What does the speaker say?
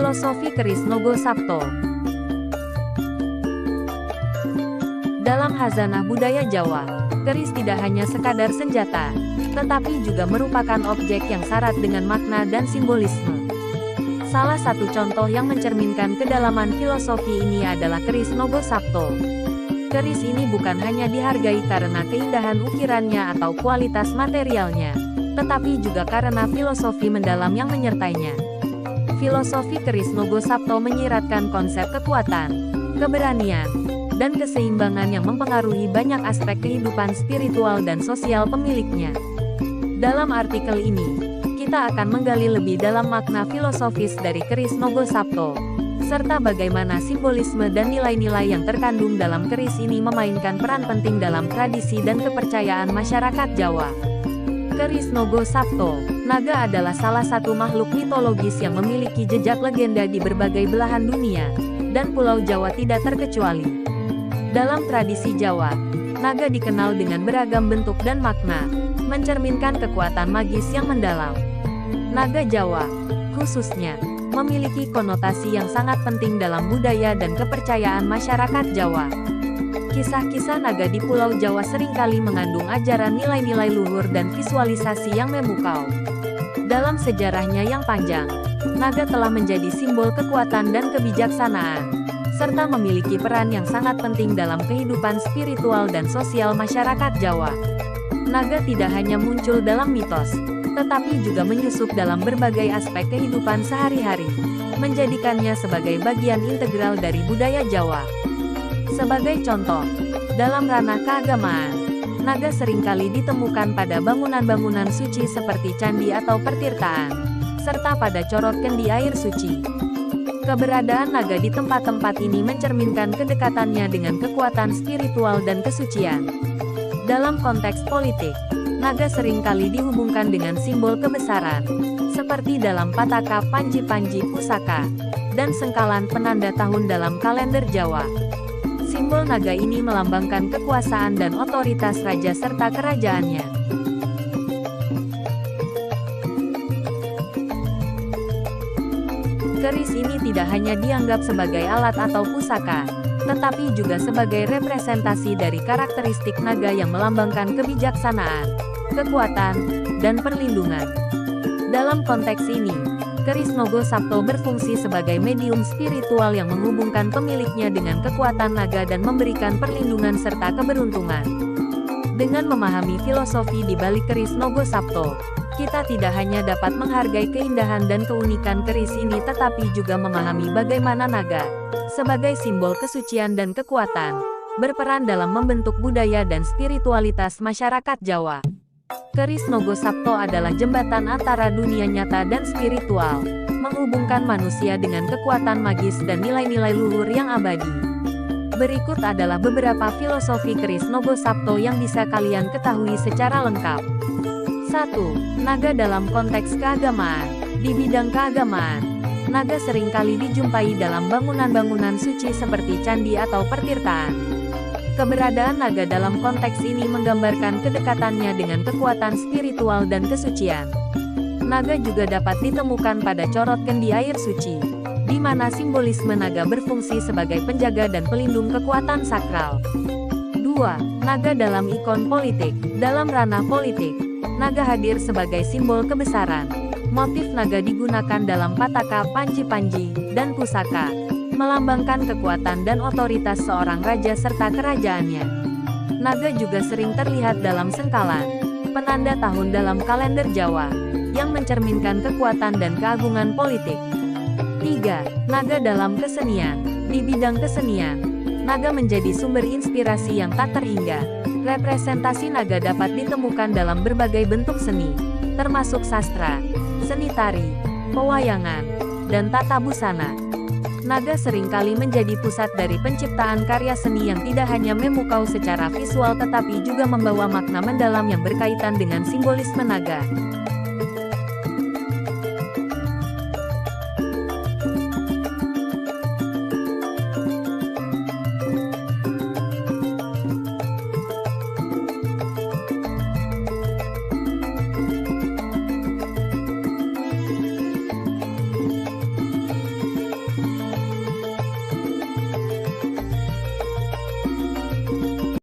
Filosofi keris Nogo Sabto. Dalam khazanah budaya Jawa, keris tidak hanya sekadar senjata, tetapi juga merupakan objek yang syarat dengan makna dan simbolisme. Salah satu contoh yang mencerminkan kedalaman filosofi ini adalah keris Nogo Sabto. Keris ini bukan hanya dihargai karena keindahan ukirannya atau kualitas materialnya, tetapi juga karena filosofi mendalam yang menyertainya. Filosofi keris Nogo Sabto menyiratkan konsep kekuatan, keberanian, dan keseimbangan yang mempengaruhi banyak aspek kehidupan spiritual dan sosial pemiliknya. Dalam artikel ini, kita akan menggali lebih dalam makna filosofis dari keris Nogo Sabto, serta bagaimana simbolisme dan nilai-nilai yang terkandung dalam keris ini memainkan peran penting dalam tradisi dan kepercayaan masyarakat Jawa. Keris Nogo Sabto, naga adalah salah satu makhluk mitologis yang memiliki jejak legenda di berbagai belahan dunia, dan Pulau Jawa tidak terkecuali. Dalam tradisi Jawa, naga dikenal dengan beragam bentuk dan makna, mencerminkan kekuatan magis yang mendalam. Naga Jawa, khususnya, memiliki konotasi yang sangat penting dalam budaya dan kepercayaan masyarakat Jawa. Kisah-kisah naga di Pulau Jawa seringkali mengandung ajaran nilai-nilai luhur dan visualisasi yang memukau. Dalam sejarahnya yang panjang, naga telah menjadi simbol kekuatan dan kebijaksanaan, serta memiliki peran yang sangat penting dalam kehidupan spiritual dan sosial masyarakat Jawa. Naga tidak hanya muncul dalam mitos, tetapi juga menyusup dalam berbagai aspek kehidupan sehari-hari, menjadikannya sebagai bagian integral dari budaya Jawa. Sebagai contoh, dalam ranah keagamaan, naga seringkali ditemukan pada bangunan-bangunan suci seperti candi atau pertirtaan, serta pada corot kendi air suci. Keberadaan naga di tempat-tempat ini mencerminkan kedekatannya dengan kekuatan spiritual dan kesucian. Dalam konteks politik, naga seringkali dihubungkan dengan simbol kebesaran, seperti dalam Pataka Panji-Panji Pusaka, dan sengkalan penanda tahun dalam kalender Jawa. Simbol naga ini melambangkan kekuasaan dan otoritas raja serta kerajaannya. Keris ini tidak hanya dianggap sebagai alat atau pusaka, tetapi juga sebagai representasi dari karakteristik naga yang melambangkan kebijaksanaan, kekuatan, dan perlindungan. Dalam konteks ini, keris Nogo Sabto berfungsi sebagai medium spiritual yang menghubungkan pemiliknya dengan kekuatan naga dan memberikan perlindungan serta keberuntungan. Dengan memahami filosofi di balik keris Nogo Sabto, kita tidak hanya dapat menghargai keindahan dan keunikan keris ini tetapi juga memahami bagaimana naga, sebagai simbol kesucian dan kekuatan, berperan dalam membentuk budaya dan spiritualitas masyarakat Jawa. Keris Nogo Sabto adalah jembatan antara dunia nyata dan spiritual, menghubungkan manusia dengan kekuatan magis dan nilai-nilai luhur yang abadi. Berikut adalah beberapa filosofi keris Nogo Sabto yang bisa kalian ketahui secara lengkap. 1. Naga dalam konteks keagamaan. Di bidang keagamaan, naga seringkali dijumpai dalam bangunan-bangunan suci seperti candi atau pertirtaan. Keberadaan naga dalam konteks ini menggambarkan kedekatannya dengan kekuatan spiritual dan kesucian. Naga juga dapat ditemukan pada corot kendi air suci, di mana simbolisme naga berfungsi sebagai penjaga dan pelindung kekuatan sakral. 2. Naga dalam ikon politik. Dalam ranah politik, naga hadir sebagai simbol kebesaran. Motif naga digunakan dalam Pataka Panji-Panji dan Pusaka, melambangkan kekuatan dan otoritas seorang raja serta kerajaannya. Naga juga sering terlihat dalam sengkalan, penanda tahun dalam kalender Jawa, yang mencerminkan kekuatan dan keagungan politik. 3. Naga dalam kesenian. Di bidang kesenian, naga menjadi sumber inspirasi yang tak terhingga. Representasi naga dapat ditemukan dalam berbagai bentuk seni, termasuk sastra, seni tari, pewayangan, dan tata busana. Naga seringkali menjadi pusat dari penciptaan karya seni yang tidak hanya memukau secara visual tetapi juga membawa makna mendalam yang berkaitan dengan simbolisme naga.